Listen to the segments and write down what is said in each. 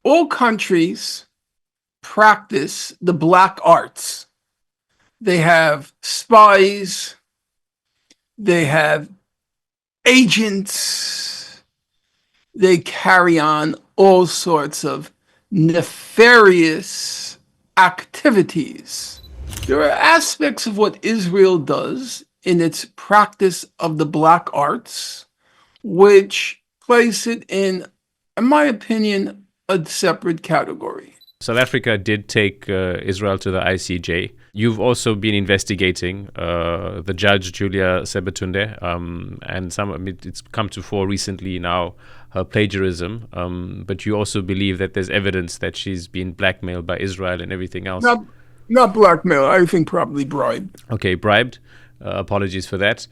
All countries practice the black arts. They have spies, they have agents, they carry on all sorts of nefarious activities. There are aspects of what Israel does in its practice of the black arts which place it in my opinion, a separate category. South Africa did take Israel to the ICJ. You've also been investigating the judge, Julia Sebutinde, and it's come to fore recently now, her plagiarism. But you also believe that there's evidence that she's been blackmailed by Israel and everything else. Not blackmail, I think probably bribed. Okay, bribed. Apologies for that.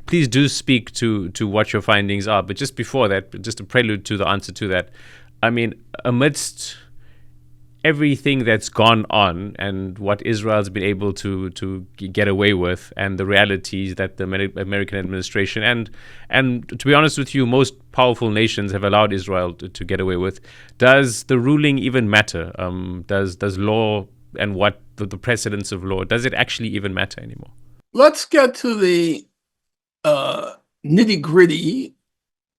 Please do speak to what your findings are. But just before that, just a prelude to the answer to that, amidst everything that's gone on and what Israel's been able to get away with, and the realities that the American administration and to be honest with you, most powerful nations have allowed Israel to get away with, does the ruling even matter? Does law and what the precedence of law, does it actually even matter anymore? Let's get to the nitty-gritty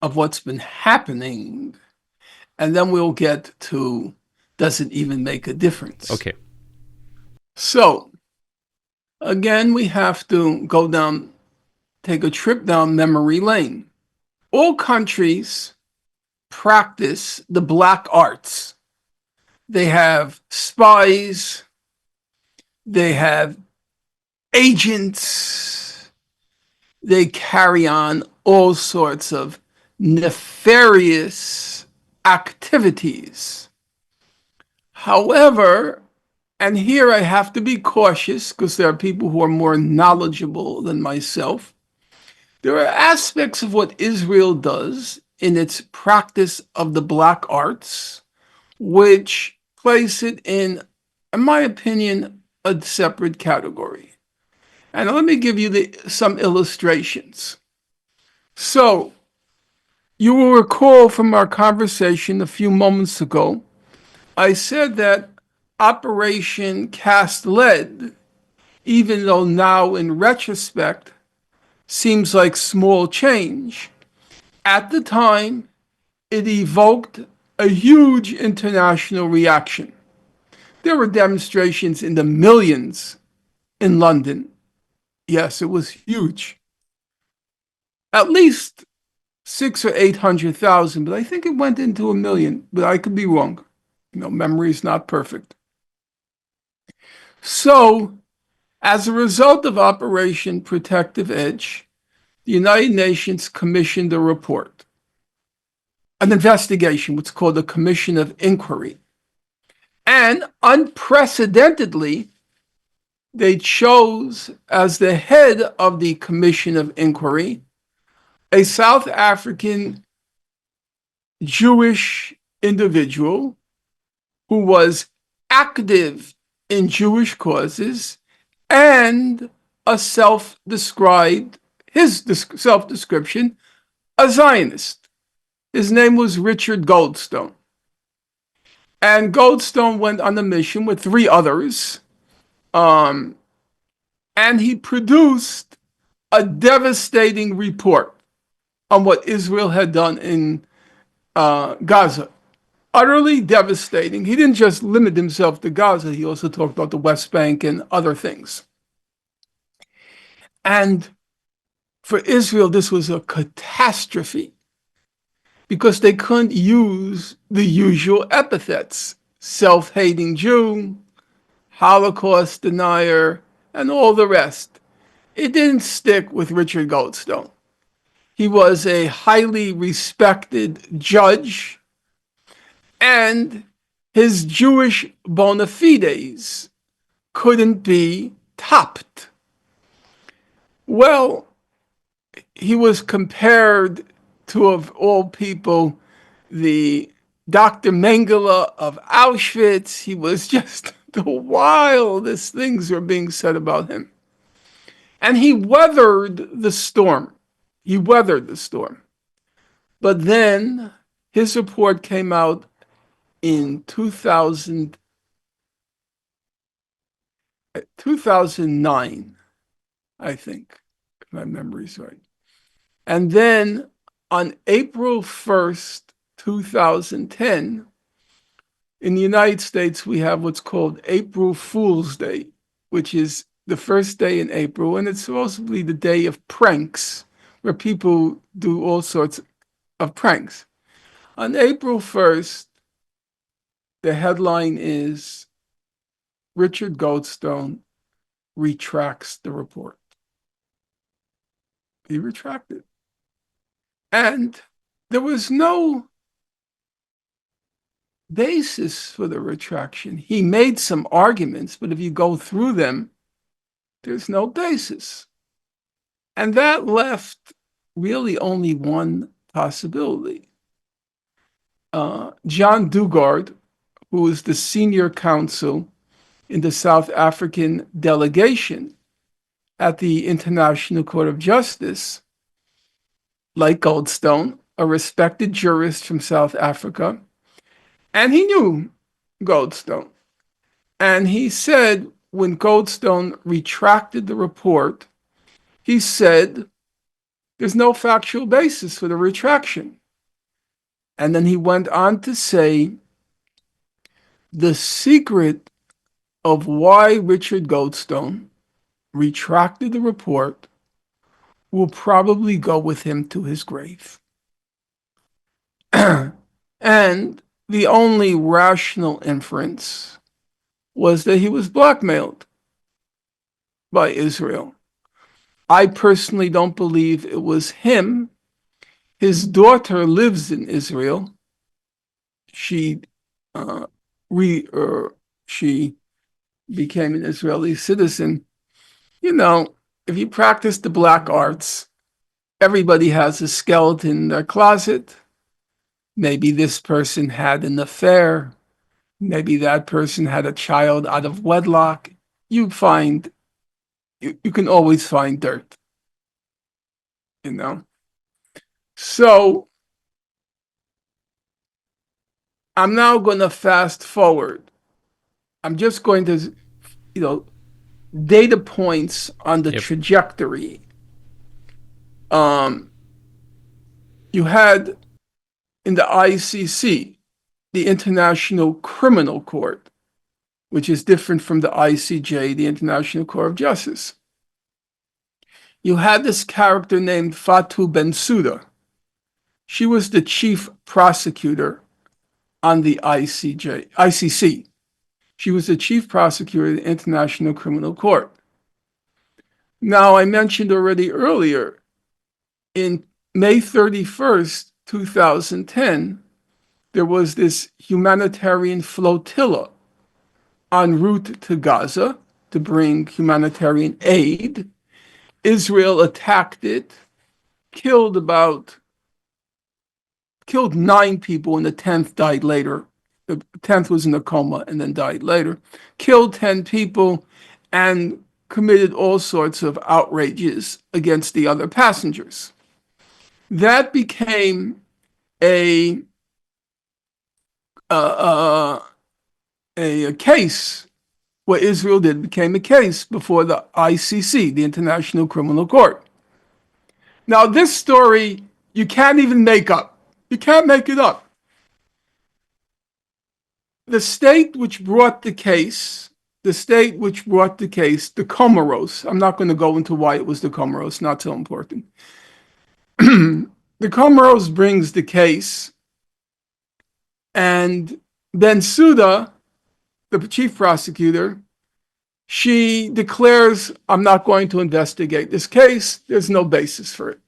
of what's been happening, and then we'll get to, does it even make a difference? Okay. So, again, we have to take a trip down memory lane. All countries practice the black arts. They have spies, they have agents, they carry on all sorts of nefarious activities. However, and here I have to be cautious because there are people who are more knowledgeable than myself, there are aspects of what Israel does in its practice of the black arts which place it in my opinion, a separate category. And let me give you some illustrations. So, you will recall from our conversation a few moments ago, I said that Operation Cast Lead, even though now in retrospect seems like small change, at the time it evoked a huge international reaction. There were demonstrations in the millions in London. Yes, it was huge. At least 600,000 or 800,000, but I think it went into 1 million, but I could be wrong. Memory is not perfect. So, as a result of Operation Protective Edge, the United Nations commissioned a report, an investigation, what's called a Commission of Inquiry. And unprecedentedly, they chose as the head of the Commission of Inquiry a South African Jewish individual who was active in Jewish causes and his self-description, a Zionist. His name was Richard Goldstone. And Goldstone went on a mission with 3 others, and he produced a devastating report on what Israel had done in Gaza. Utterly devastating. He didn't just limit himself to Gaza, he also talked about the West Bank and other things. And for Israel, this was a catastrophe because they couldn't use the usual epithets: self-hating Jew, Holocaust denier, and all the rest. It didn't stick with Richard Goldstone. He was a highly respected judge, and his Jewish bona fides couldn't be topped. Well, he was compared to, of all people, the Dr. Mengele of Auschwitz. He was just the wildest things were being said about him. And he weathered the storm. But then His report came out in 2009, I think, if my memory's right. And then on April 1st, 2010, in the United States, we have what's called April Fool's Day, which is the first day in April, and it's supposedly the day of pranks, where people do all sorts of pranks. On April 1st, the headline is Richard Goldstone retracts the report. He retracted. And there was no basis for the retraction. He made some arguments, but if you go through them, there's no basis. And that left really only one possibility. Joan Donoghue, who is the senior counsel in the South African delegation at the International Court of Justice, like Goldstone, a respected jurist from South Africa, and he knew Goldstone. And he said when Goldstone retracted the report, he said there's no factual basis for the retraction. And then he went on to say the secret of why Richard Goldstone retracted the report will probably go with him to his grave. And the only rational inference was that he was blackmailed by Israel. I personally don't believe it was him. His daughter lives in Israel. She she became an Israeli citizen. You know, if you practice the black arts, everybody has a skeleton in their closet. Maybe this person had an affair. Maybe that person had a child out of wedlock. You can always find dirt, you know? So I'm now going to fast forward. I'm just going to, data points on the trajectory. You had in the ICC, the International Criminal Court, which is different from the ICJ, the International Court of Justice. You had this character named Fatu Bensouda. She was the chief prosecutor on the ICC. She was the chief prosecutor of the International Criminal Court. Now, I mentioned already earlier, in May 31st, 2010, there was this humanitarian flotilla en route to Gaza to bring humanitarian aid. Israel attacked it, killed 9 people, and the 10th died later. The 10th was in a coma and then died later. Killed 10 people and committed all sorts of outrages against the other passengers. That became a case. What Israel did became a case before the ICC, the International Criminal Court. Now, this story you can't even make up. You can't make it up. The state which brought the case, the Comoros, I'm not going to go into why it was the Comoros, not so important. The Comoros brings the case, and Bensouda, the chief prosecutor, she declares, I'm not going to investigate this case. There's no basis for it.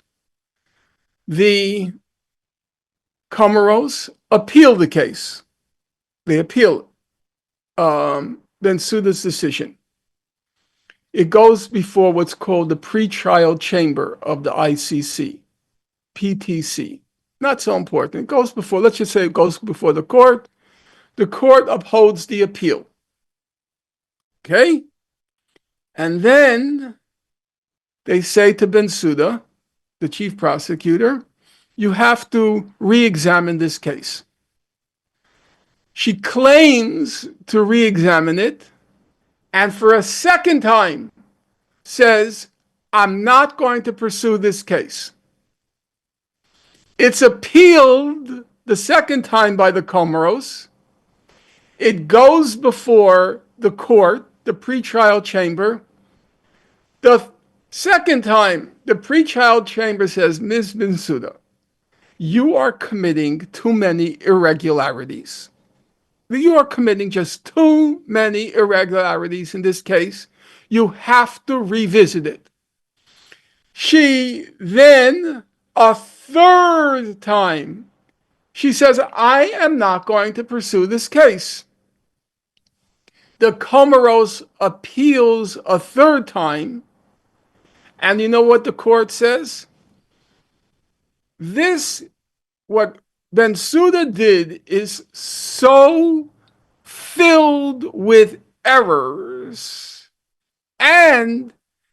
The Comoros appeal the case. They appeal Bensouda's decision. It goes before what's called the pretrial chamber of the ICC, PTC. Not so important. It goes before, let's just say it goes before the court. The court upholds the appeal. Okay? And then they say to Bensouda, the chief prosecutor, you have to re-examine this case. She claims to re-examine it, and for a second time says, I'm not going to pursue this case. It's appealed the second time by the Comoros. It goes before the court, the pretrial chamber. The second time, the pretrial chamber says, Ms. Bensouda, you are committing too many irregularities. You are committing just too many irregularities in this case. You have to revisit it. She then, a third time, she says, I am not going to pursue this case. The Comoros appeals a third time, and you know what the court says? What Bensouda did is so filled with errors, and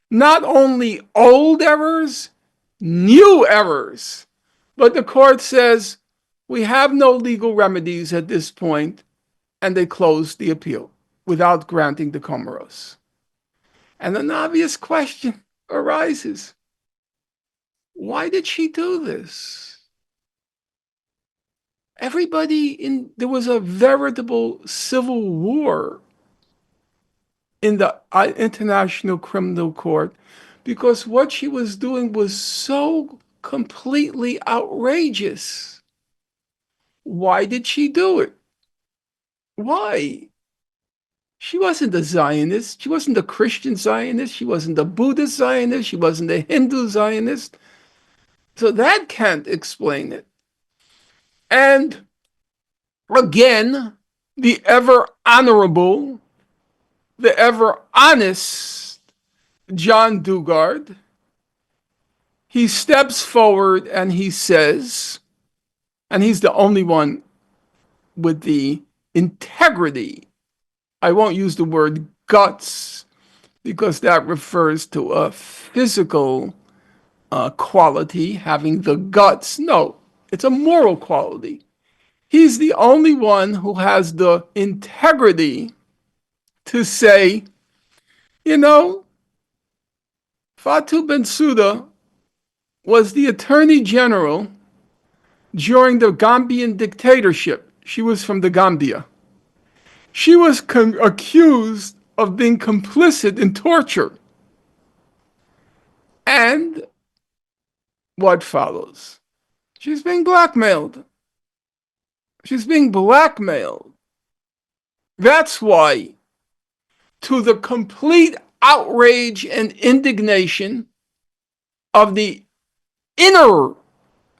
not only old errors, new errors. But the court says, we have no legal remedies at this point, and they closed the appeal without granting the Comoros. And an obvious question arises. Why did she do this? There was a veritable civil war in the International Criminal Court because what she was doing was so completely outrageous. Why did she do it? Why? She wasn't a Zionist. She wasn't a Christian Zionist. She wasn't a Buddhist Zionist. She wasn't a Hindu Zionist. So that can't explain it. And again, the ever honorable, the ever honest Joan Donoghue, he steps forward and he says, and he's the only one with the integrity. I won't use the word guts because that refers to a physical quality, having the guts. No, it's a moral quality. He's the only one who has the integrity to say, you know, Fatu Bensouda was the attorney general during the Gambian dictatorship. She was from the Gambia. She was accused of being complicit in torture. And what follows? She's being blackmailed. She's being blackmailed. That's why, to the complete outrage and indignation of the inner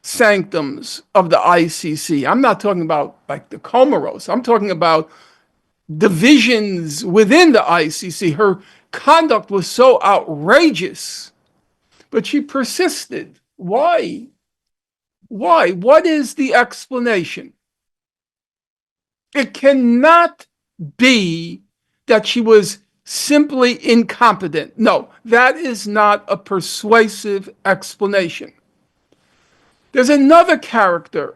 sanctums of the ICC, I'm not talking about like the Comoros, I'm talking about divisions within the ICC. Her conduct was so outrageous, but she persisted. Why? Why? What is the explanation? It cannot be that she was simply incompetent. No, that is not a persuasive explanation. There's another character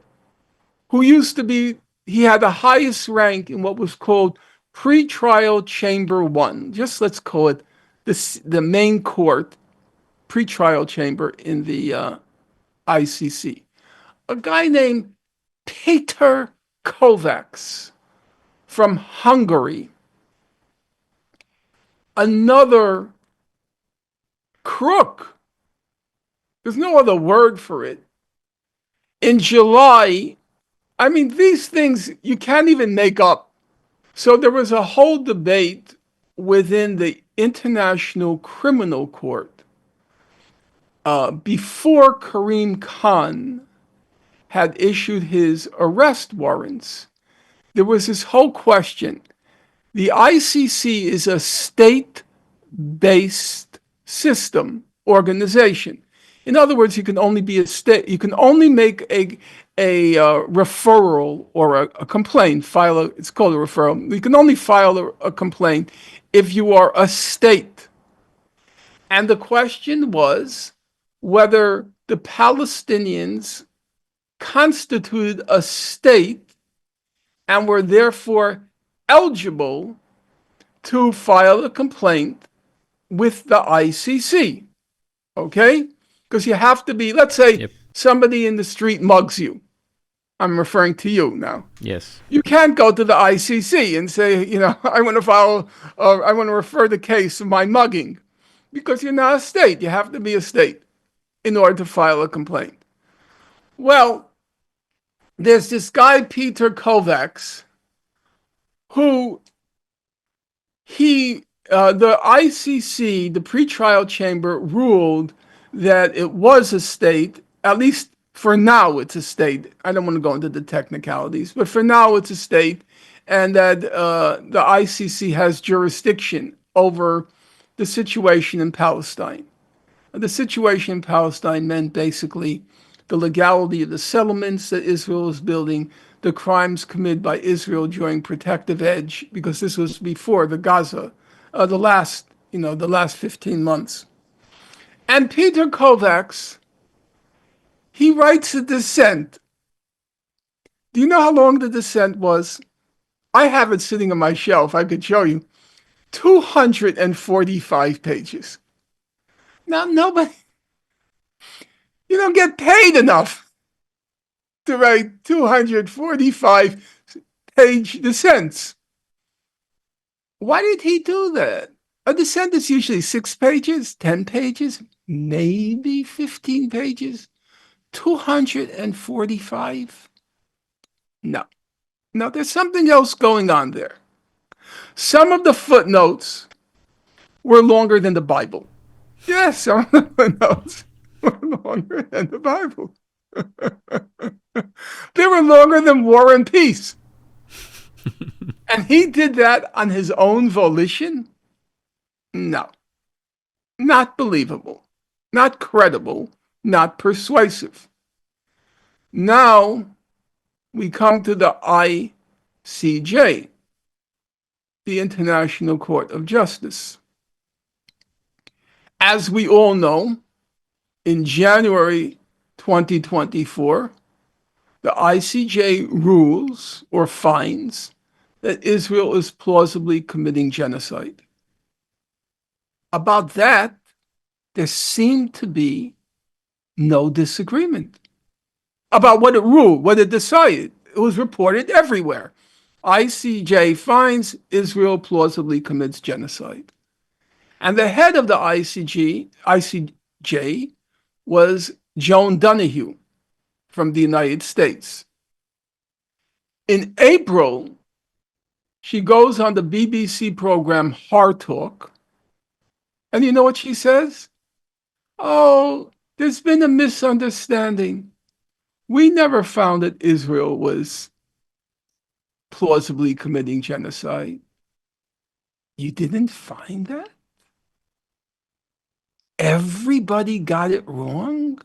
who he had the highest rank in what was called pretrial chamber 1. Just let's call it the main court, pretrial chamber in the ICC. A guy named Peter Kovacs from Hungary. Another crook. There's no other word for it. In July, these things you can't even make up. So there was a whole debate within the International Criminal Court before Carim Khan had issued his arrest warrants. There was this whole question. The ICC is a state-based system, organization. In other words, you can only be a state. You can only make a referral or a complaint. It's called a referral. You can only file a complaint if you are a state. And the question was whether the Palestinians constituted a state and were therefore eligible to file a complaint with the ICC. Okay? Because you have to be, let's say Yep. somebody in the street mugs you. I'm referring to you now. Yes. You can't go to the ICC and say, I want to refer the case of my mugging, because you're not a state. You have to be a state in order to file a complaint. Well, there's this guy, Peter Kovacs, who the ICC, the pretrial chamber, ruled that it was a state, at least for now it's a state. I don't want to go into the technicalities, but for now it's a state, and that the ICC has jurisdiction over the situation in Palestine. The situation in Palestine meant basically the legality of the settlements that Israel was building, the crimes committed by Israel during Protective Edge, because this was before the Gaza, the last 15 months. And Peter Kovacs, he writes a dissent. Do you know how long the dissent was? I have it sitting on my shelf. I could show you. 245 pages. Now, nobody, you don't get paid enough to write 245-page dissents. Why did he do that? A dissent is usually 6 pages, 10 pages, maybe 15 pages. 245? No, there's something else going on there. Some of the footnotes were longer than the Bible. Yes, some of the footnotes were longer than the Bible. They were longer than War and Peace. And he did that on his own volition? No. Not believable. Not credible. Not persuasive. Now we come to the ICJ, the International Court of Justice. As we all know, in January 2024, the ICJ rules or finds that Israel is plausibly committing genocide. About that, there seemed to be no disagreement about what it ruled, what it decided. It was reported everywhere. ICJ finds Israel plausibly commits genocide. And the head of the ICJ was Joan Donoghue from the United States. In April, she goes on the BBC program Hard Talk, and you know what she says? Oh, there's been a misunderstanding. We never found that Israel was plausibly committing genocide. You didn't find that? Everybody got it wrong?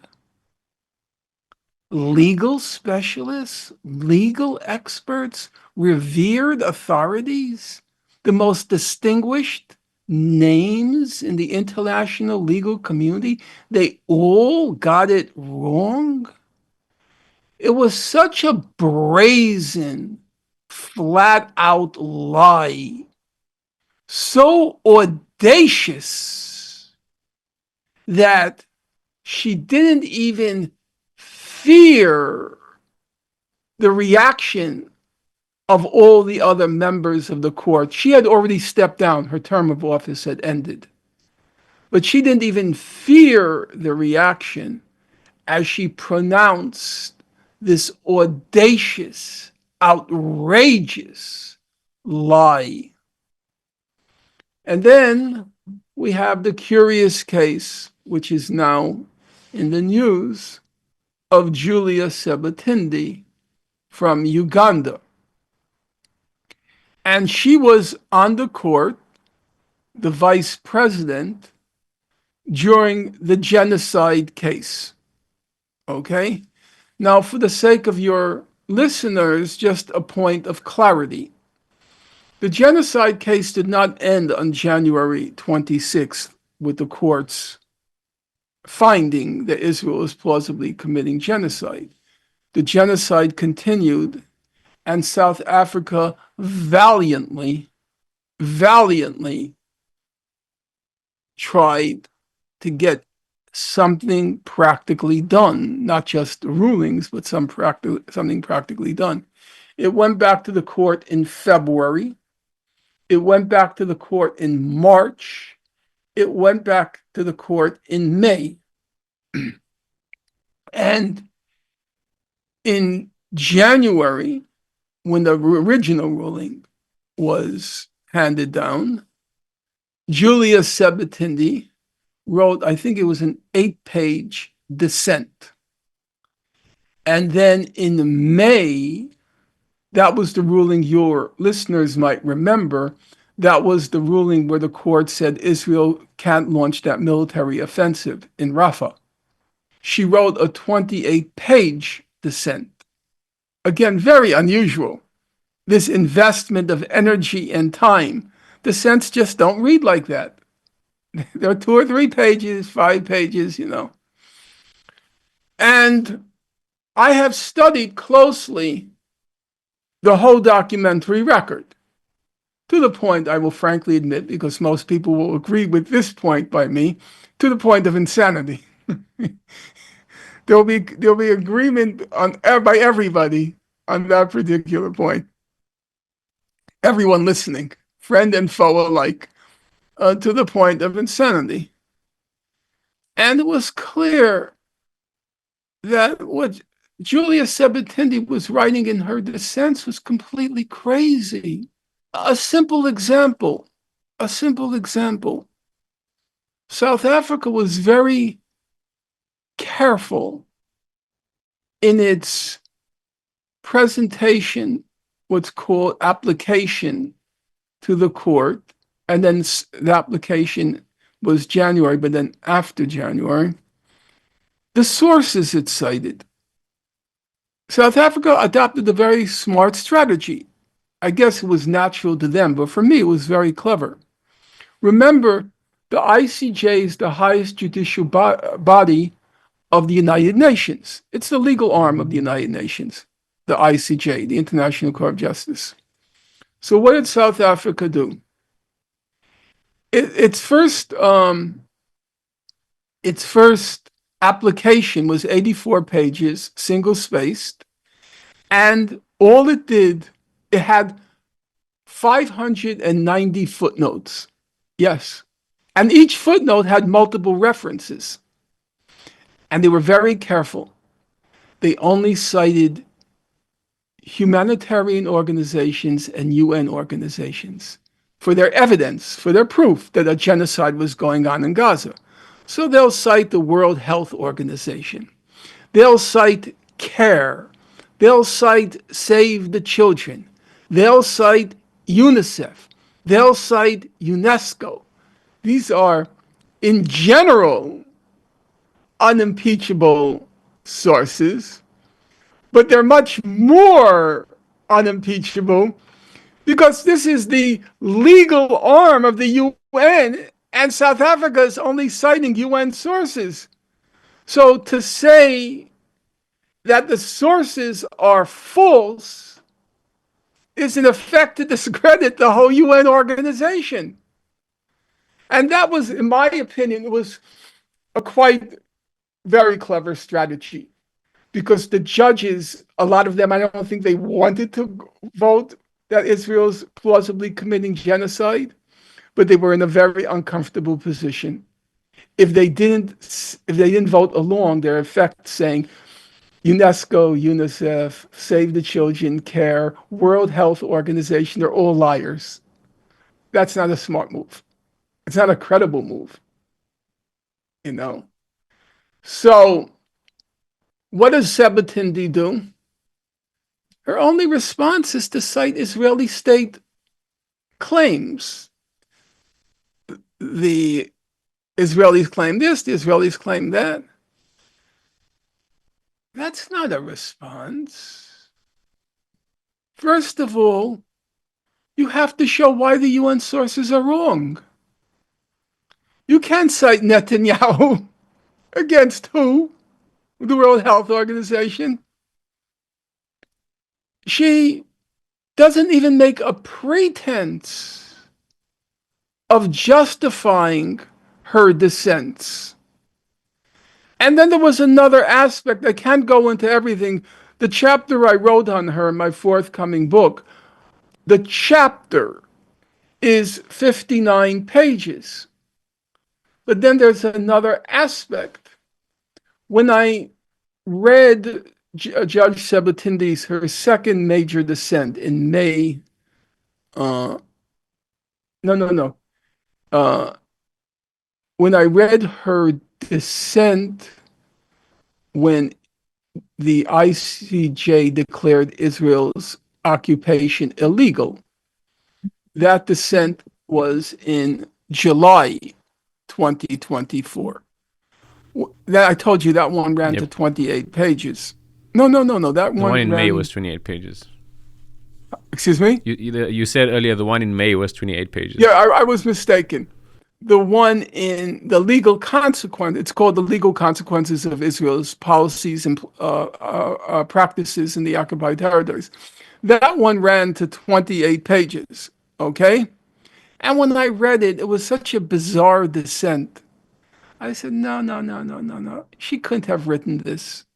Legal specialists, legal experts, revered authorities, the most distinguished names in the international legal community, they all got it wrong? It was such a brazen, flat-out lie, so audacious that she didn't even fear the reaction of all the other members of the court. She had already stepped down. Her term of office had ended. But she didn't even fear the reaction as she pronounced this audacious, outrageous lie. And then we have the curious case, which is now in the news, of Julia Sebutinde from Uganda. And she was on the court, the vice president, during the genocide case. Okay? Now, for the sake of your listeners, just a point of clarity. The genocide case did not end on January 26th with the court's finding that Israel is plausibly committing genocide. the genocide continued, and South Africa valiantly tried to get something practically done, not just rulings, but something practically done. It went back to the court in February. It went back to the court in March. It went back to the court in May. And in January, when the original ruling was handed down, Julia Sebutinde wrote, I think it was an 8-page dissent. And then in May, that was the ruling your listeners might remember. That was the ruling where the court said Israel can't launch that military offensive in Rafah. She wrote a 28-page dissent. Again, very unusual. This investment of energy and time. Dissents just don't read like that. They're 2 or 3 pages, 5 pages, And I have studied closely the whole documentary record, to the point, I will frankly admit, because most people will agree with this point by me, to the point of insanity. There'll be agreement by everybody on that particular point. Everyone listening, friend and foe alike, to the point of insanity. And it was clear that what Julia Sebutinde was writing in her dissents was completely crazy. A simple example. South Africa was very careful in its presentation, what's called application to the court. And then the application was January, but then after January, the sources it cited. South Africa adopted a very smart strategy. I guess it was natural to them, but for me, it was very clever. Remember, the ICJ is the highest judicial body of the United Nations. It's the legal arm of the United Nations, the ICJ, the International Court of Justice. So what did South Africa do? Its first application was 84 pages, single-spaced, and all it did, it had 590 footnotes. Yes. And each footnote had multiple references. And they were very careful. They only cited humanitarian organizations and UN organizations for their evidence, for their proof that a genocide was going on in Gaza. So they'll cite the World Health Organization. They'll cite CARE. They'll cite Save the Children. They'll cite UNICEF. They'll cite UNESCO. These are, in general, unimpeachable sources, but they're much more unimpeachable because this is the legal arm of the UN, and South Africa is only citing UN sources. So to say that the sources are false is in effect to discredit the whole UN organization. And that was, in my opinion, it was a quite very clever strategy, because the judges, a lot of them, I don't think they wanted to vote that Israel's plausibly committing genocide, but they were in a very uncomfortable position. If they didn't vote along, they're in effect saying UNESCO, UNICEF, Save the Children, CARE, World Health Organization, they're all liars. That's not a smart move. It's not a credible move, So what does Sebutinde do? Her only response is to cite Israeli state claims. The Israelis claim this, the Israelis claim that. That's not a response. First of all, you have to show why the UN sources are wrong. You can't cite Netanyahu against who? The World Health Organization. She doesn't even make a pretense of justifying her dissents. And then there was another aspect. I can't go into everything. The chapter I wrote on her in my forthcoming book, the chapter is 59 pages. But then there's another aspect. When I read Judge Sebutinde's, her second major dissent in May, no, no, no. When I read her dissent when the ICJ declared Israel's occupation illegal, that dissent was in July 2024. That I told you that one ran to 28 pages. No. That The one one in ran. May was 28 pages. Excuse me? You said earlier the one in May was 28 pages. Yeah, I was mistaken. The one in the legal consequence, it's called the legal consequences of Israel's policies and practices in the occupied territories. That one ran to 28 pages, okay? And when I read it, it was such a bizarre dissent. I said, no. She couldn't have written this.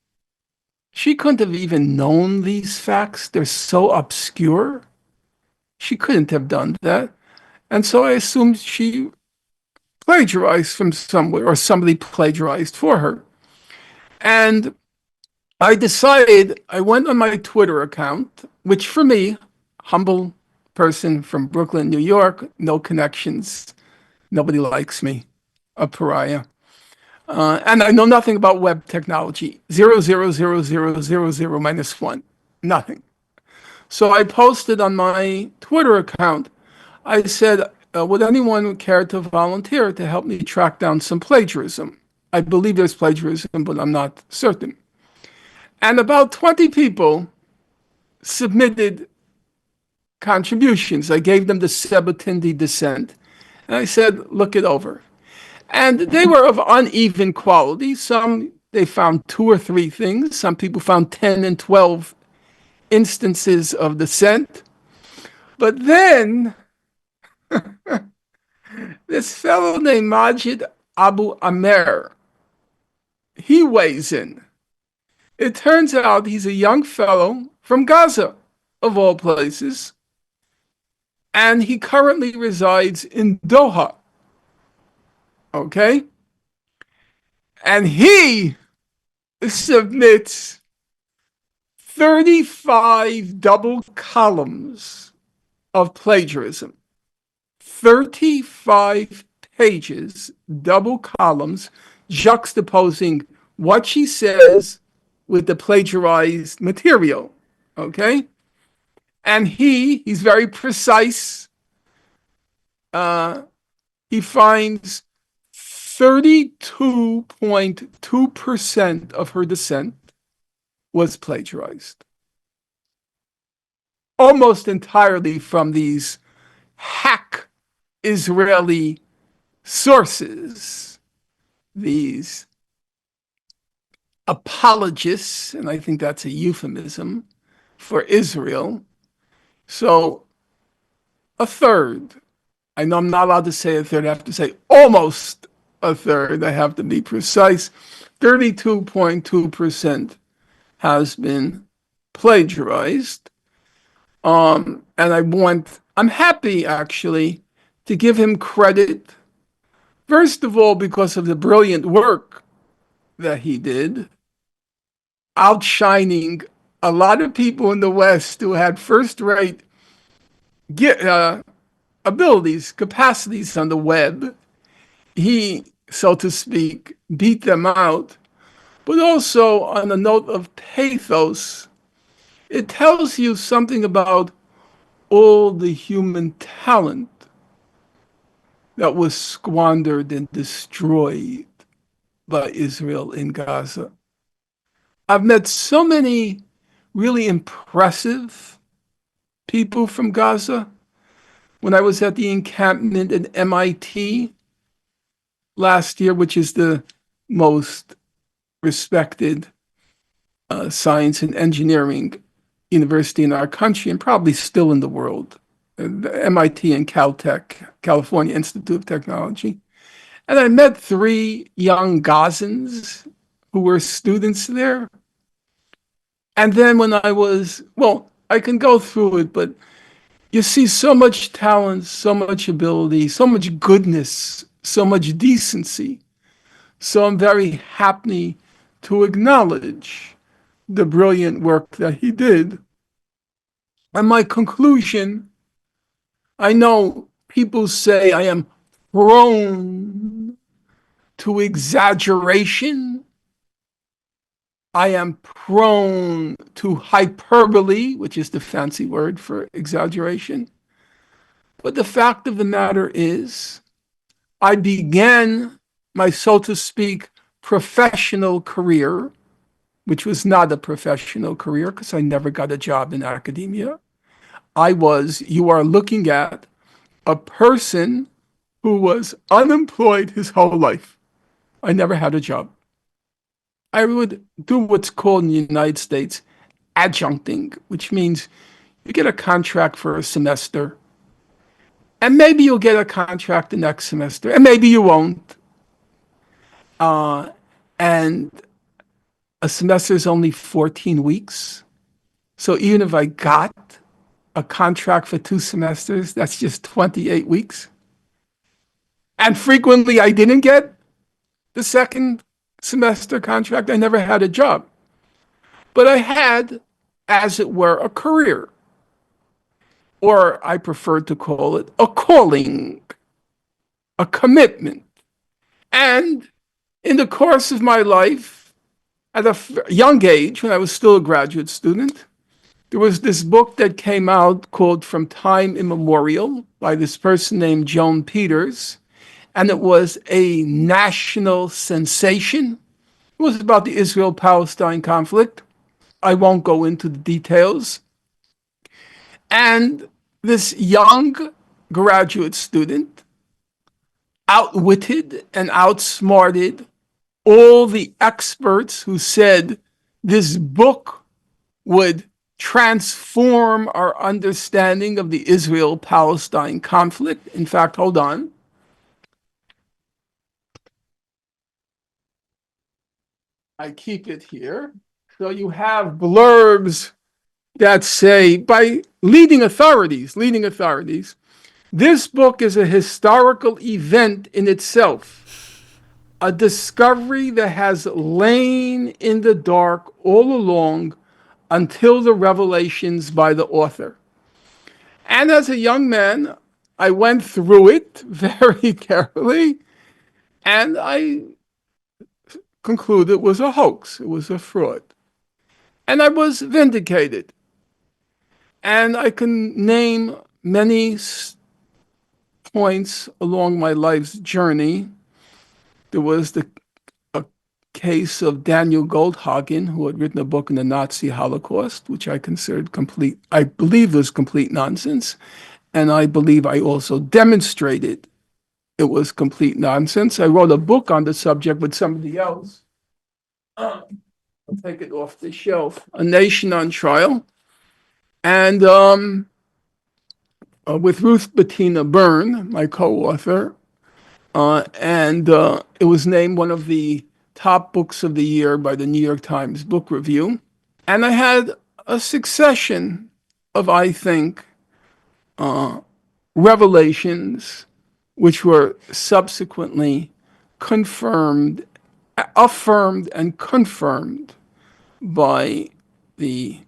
She couldn't have even known these facts. They're so obscure. She couldn't have done that. And so I assumed she plagiarized from somewhere or somebody plagiarized for her. And I decided, I went on my Twitter account, which for me, humble person from Brooklyn, New York, no connections, nobody likes me, a pariah. And I know nothing about web technology. 0.00000 minus 1. Nothing. So I posted on my Twitter account, I said, would anyone care to volunteer to help me track down some plagiarism? I believe there's plagiarism, but I'm not certain. And about 20 people submitted contributions. I gave them the Sebutinde dissent. And I said, look it over. And they were of uneven quality. Some, they found 2 or 3 things. Some people found 10 and 12 instances of dissent. But then this fellow named Majid Abu Amer, he weighs in. It turns out he's a young fellow from Gaza, of all places, and he currently resides in Doha. Okay? And he submits 35 double columns of plagiarism. 35 pages, double columns, juxtaposing what she says with the plagiarized material. Okay? And he's very precise. He finds 32.2% of her dissent was plagiarized. Almost entirely from these hack Israeli sources, these apologists, and I think that's a euphemism for Israel. So a third. I know I'm not allowed to say a third. I have to say almost a third. I have to be precise. 32.2% has been plagiarized. And I'm happy actually to give him credit, first of all, because of the brilliant work that he did, outshining a lot of people in the West who had first-rate abilities, capacities on the web. He, so to speak, beat them out. But also, on a note of pathos, it tells you something about all the human talent that was squandered and destroyed by Israel in Gaza. I've met so many really impressive people from Gaza. When I was at the encampment at MIT last year, which is the most respected science and engineering university in our country and probably still in the world, the MIT and Caltech, California Institute of Technology. And I met three young Gazans who were students there. And then when I can go through it, but you see so much talent, so much ability, so much goodness, so much decency. So I'm very happy to acknowledge the brilliant work that he did. And my conclusion, I know people say I am prone to exaggeration. I am prone to hyperbole, which is the fancy word for exaggeration. But the fact of the matter is, I began my, so to speak, professional career, which was not a professional career because I never got a job in academia. You are looking at a person who was unemployed his whole life. I never had a job. I would do what's called in the United States adjuncting, which means you get a contract for a semester, and maybe you'll get a contract the next semester, and maybe you won't. And a semester is only 14 weeks. So even if I got a contract for 2 semesters, that's just 28 weeks. And frequently I didn't get the second semester contract. I never had a job. But I had, as it were, a career. Or I prefer to call it a calling, a commitment. And in the course of my life, at a young age, when I was still a graduate student, there was this book that came out called From Time Immemorial by this person named Joan Peters, and it was a national sensation. It was about the Israel-Palestine conflict. I won't go into the details. And this young graduate student outwitted and outsmarted all the experts who said this book would transform our understanding of the Israel-Palestine conflict. In fact, hold on. I keep it here. So you have blurbs that say, by leading authorities, this book is a historical event in itself, a discovery that has lain in the dark all along until the revelations by the author. And as a young man, I went through it very carefully, and I concluded it was a hoax, it was a fraud. And I was vindicated. And I can name many points along my life's journey. There was a case of Daniel Goldhagen, who had written a book on the Nazi Holocaust, which I considered I believe was complete nonsense. And I believe I also demonstrated it was complete nonsense. I wrote a book on the subject with somebody else. I'll take it off the shelf. A Nation on Trial. And with Ruth Bettina Byrne, my co-author, and it was named one of the top books of the year by the New York Times Book Review. And I had a succession of, I think, revelations which were subsequently affirmed and confirmed by the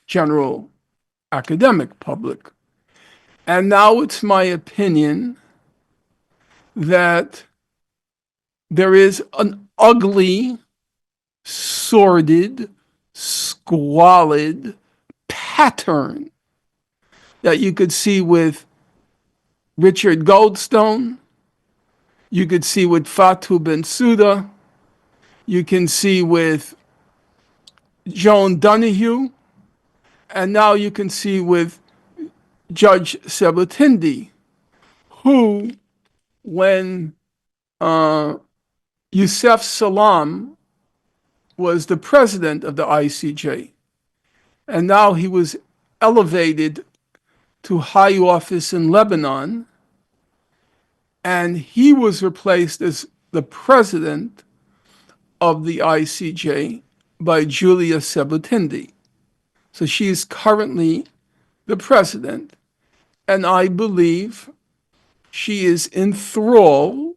general academic public. And now it's my opinion that there is an ugly, sordid, squalid pattern that you could see with Richard Goldstone, you could see with Fatu Bensouda, you can see with Joan Donoghue, and now you can see with Judge Sebutinde, who, when Yusef Salaam was the president of the ICJ, and now he was elevated to high office in Lebanon, and he was replaced as the president of the ICJ by Julia Sebutinde. So she is currently the president, and I believe she is in thrall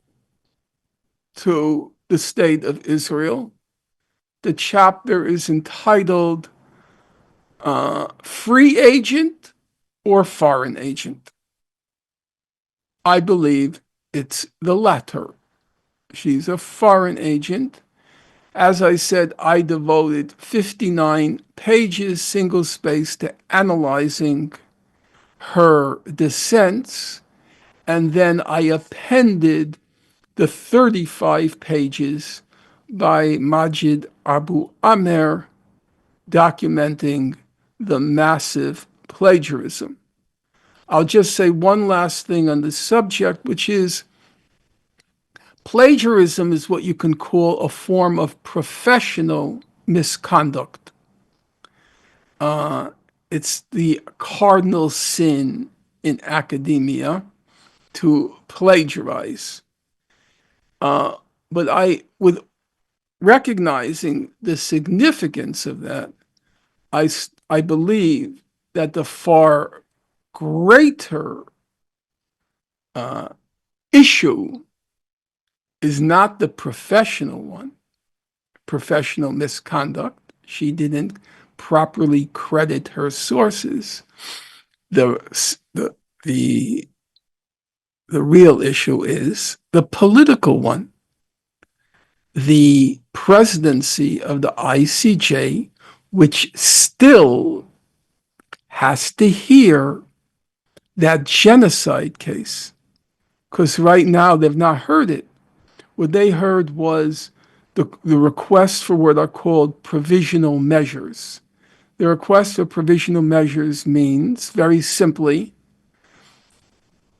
to the state of Israel. The chapter is entitled Free Agent or Foreign Agent. I believe it's the latter. She's a foreign agent. As I said, I devoted 59 pages, single space, to analyzing her dissents, and then I appended the 35 pages by Majid Abu Amer documenting the massive plagiarism. I'll just say one last thing on the subject, which is plagiarism is what you can call a form of professional misconduct. It's the cardinal sin in academia to plagiarize. But with recognizing the significance of that, I believe that the far greater issue is not the professional one, professional misconduct. She didn't properly credit her sources. The real issue is the political one. The presidency of the ICJ, which still has to hear that genocide case, because right now they've not heard it. What they heard was the request for what are called provisional measures. The request for provisional measures means, very simply,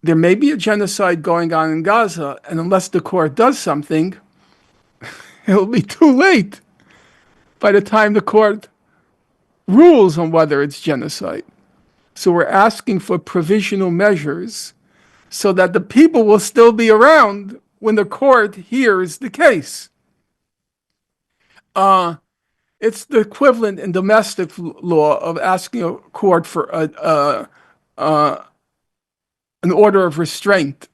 there may be a genocide going on in Gaza, and unless the court does something, it'll be too late by the time the court rules on whether it's genocide. So we're asking for provisional measures so that the people will still be around when the court hears the case. It's the equivalent in domestic law of asking a court for an order of restraint.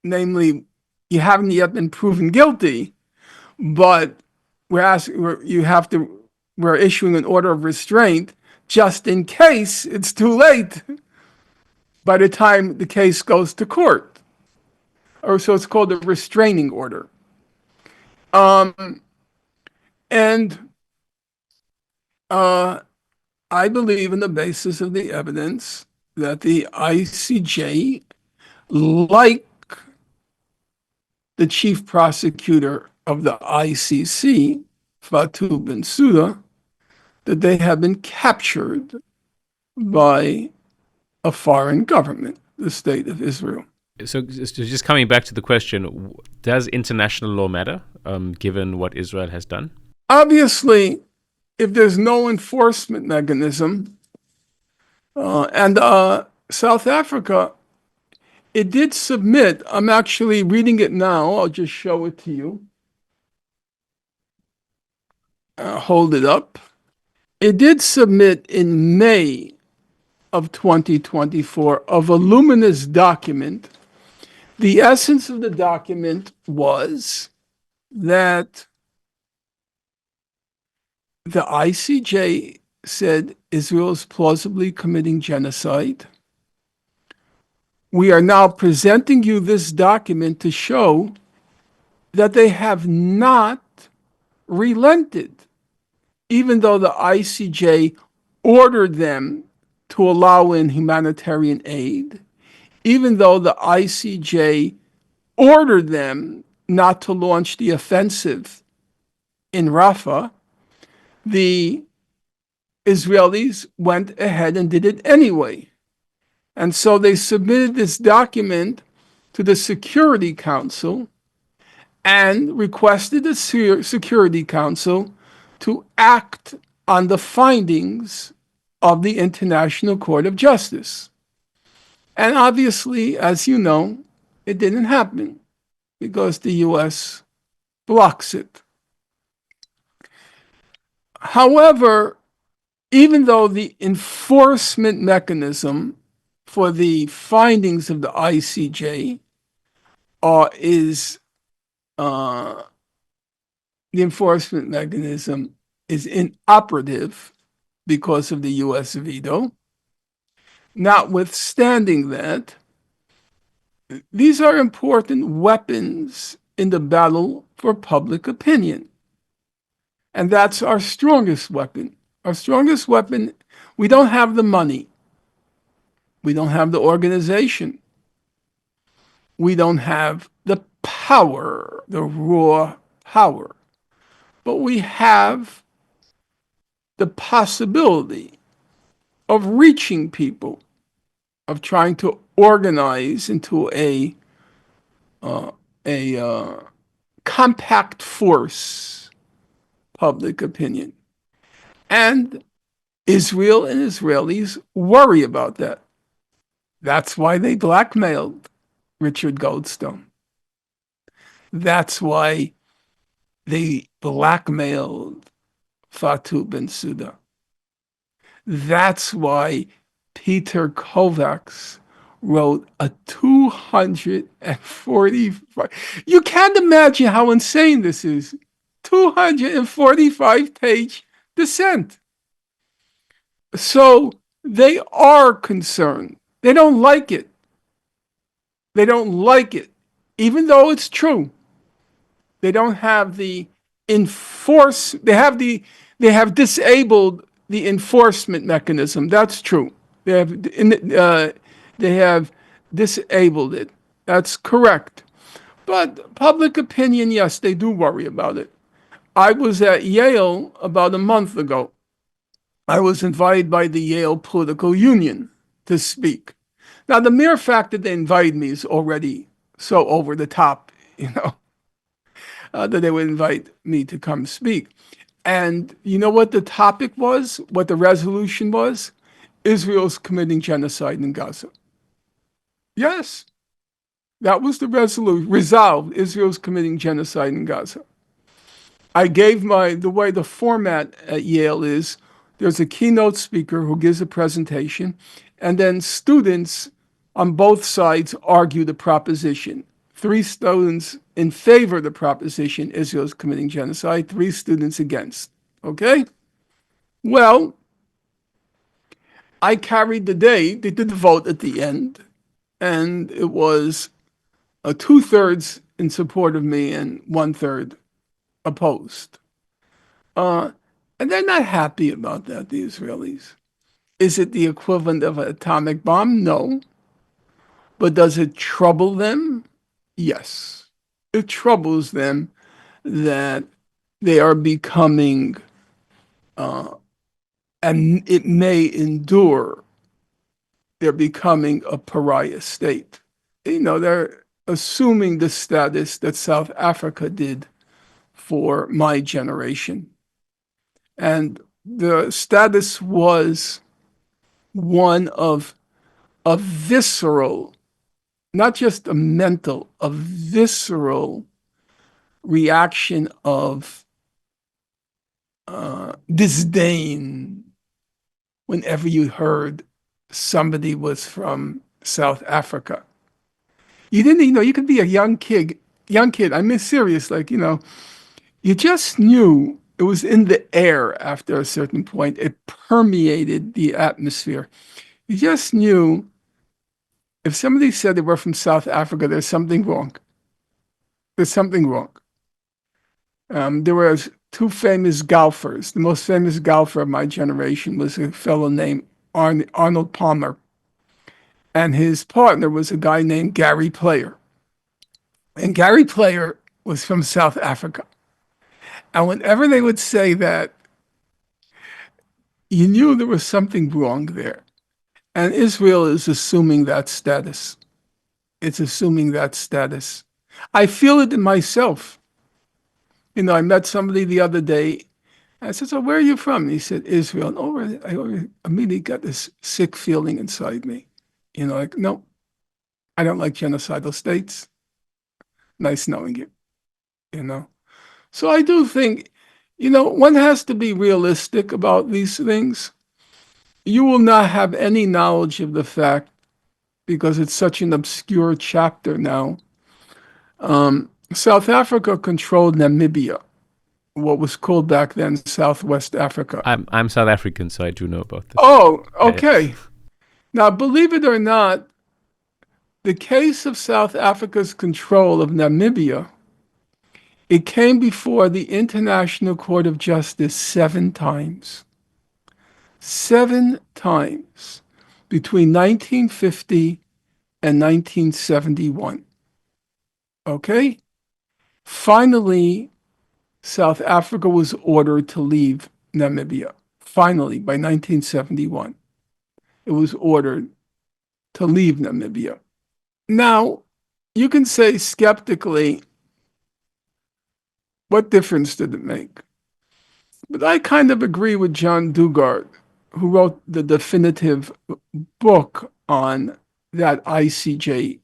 Namely, you haven't yet been proven guilty, but we're issuing an order of restraint just in case it's too late by the time the case goes to court. Or so it's called a restraining order. I believe in the basis of the evidence that the ICJ, like the chief prosecutor of the ICC, Fatu Bensouda, that they have been captured by a foreign government, the state of Israel. So just coming back to the question, does international law matter, given what Israel has done? Obviously, if there's no enforcement mechanism, and South Africa, it did submit, I'm actually reading it now, I'll just show it to you. Hold it up. It did submit in May of 2024 a voluminous document. The essence of the document was that the ICJ said Israel is plausibly committing genocide. We are now presenting you this document to show that they have not relented, even though the ICJ ordered them to allow in humanitarian aid, even though the ICJ ordered them not to launch the offensive in Rafah, the Israelis went ahead and did it anyway. And so they submitted this document to the Security Council and requested the Security Council to act on the findings of the International Court of Justice. And obviously, as you know, it didn't happen because the US blocks it. However, even though the enforcement mechanism for the findings of the ICJ is the enforcement mechanism is inoperative because of the US veto, notwithstanding that, these are important weapons in the battle for public opinion. And that's our strongest weapon. Our strongest weapon, we don't have the money. We don't have the organization. We don't have the power, the raw power. But we have the possibility of reaching people, of trying to organize into a compact force public opinion. And Israel and Israelis worry about that. That's why they blackmailed Richard Goldstone. That's why they blackmailed Fatu Bensouda. That's why Peter Kovacs wrote a 245. You can't imagine how insane this is. 245-page dissent. So they are concerned. They don't like it. They don't like it, even though it's true. They don't have the they have disabled the enforcement mechanism. That's true. They have disabled it. That's correct. But public opinion, yes, they do worry about it. I was at Yale about a month ago. I was invited by the Yale Political Union to speak. Now, the mere fact that they invited me is already so over the top, that they would invite me to come speak. And you know what the topic was? What the resolution was? Israel's committing genocide in Gaza. Yes, that was the resolution. Resolved, Israel's committing genocide in Gaza. I gave the way the format at Yale is, there's a keynote speaker who gives a presentation, and then students on both sides argue the proposition. 3 students in favor of the proposition, Israel's committing genocide, 3 students against. Okay? Well, I carried the day. They did the vote at the end, and it was 2/3 in support of me and 1/3 opposed. And they're not happy about that, the Israelis. Is it the equivalent of an atomic bomb? No. But does it trouble them? Yes. It troubles them that they are becoming, and it may endure, they're becoming a pariah state. They're assuming the status that South Africa did for my generation. And the status was one of a visceral, not just a mental, a visceral reaction of disdain whenever you heard somebody was from South Africa. You didn't, you could be a young kid, I mean, serious, you just knew it was in the air after a certain point. It permeated the atmosphere. You just knew if somebody said they were from South Africa, there's something wrong. There's something wrong. There were 2 famous golfers. The most famous golfer of my generation was a fellow named Arnold Palmer. And his partner was a guy named Gary Player. And Gary Player was from South Africa. And whenever they would say that, you knew there was something wrong there. And Israel is assuming that status. It's assuming that status. I feel it in myself. I met somebody the other day, I said, so where are you from? And he said, Israel. And I immediately got this sick feeling inside me. Like, no, I don't like genocidal states. Nice knowing you. So I do think, one has to be realistic about these things. You will not have any knowledge of the fact, because it's such an obscure chapter now. South Africa controlled Namibia, what was called back then Southwest Africa. I'm South African, so I do know about this. Oh, Yeah, yeah. okay. Now, believe it or not, the case of South Africa's control of Namibia, it came before the International Court of Justice 7 times. 7 times between 1950 and 1971. Okay? Finally, South Africa was ordered to leave Namibia. Finally, by 1971, it was ordered to leave Namibia. Now, you can say skeptically, what difference did it make? But I kind of agree with Joan Donoghue, who wrote the definitive book on that ICJ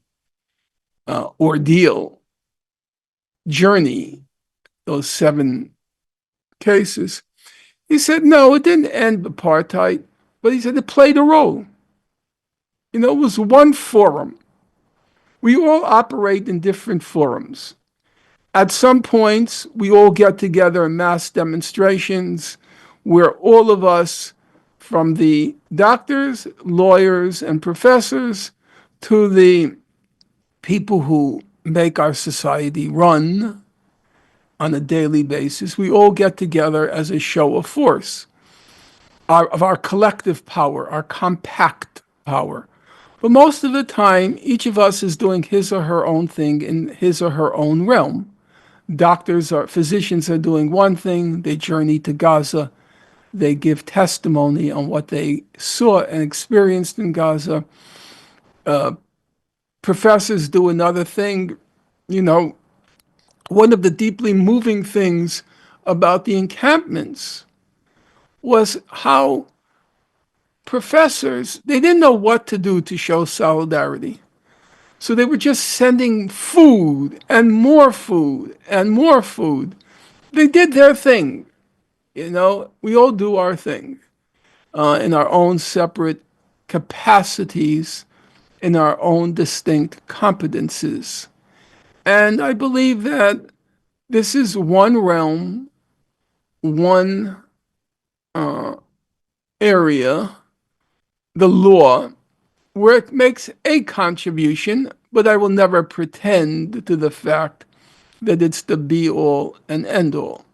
ordeal journey, those 7 cases. He said, no, it didn't end apartheid, but he said it played a role. It was one forum. We all operate in different forums. At some points, we all get together in mass demonstrations where all of us, from the doctors, lawyers, and professors to the people who make our society run on a daily basis, we all get together as a show of force, of our collective power, our compact power. But most of the time, each of us is doing his or her own thing in his or her own realm. Physicians are doing one thing, they journey to Gaza, they give testimony on what they saw and experienced in Gaza. Professors do another thing. One of the deeply moving things about the encampments was how professors, they didn't know what to do to show solidarity. So they were just sending food and more food and more food. They did their thing. We all do our thing in our own separate capacities, in our own distinct competences. And I believe that this is one realm, one area, the law, where it makes a contribution, but I will never pretend to the fact that it's the be all and end all.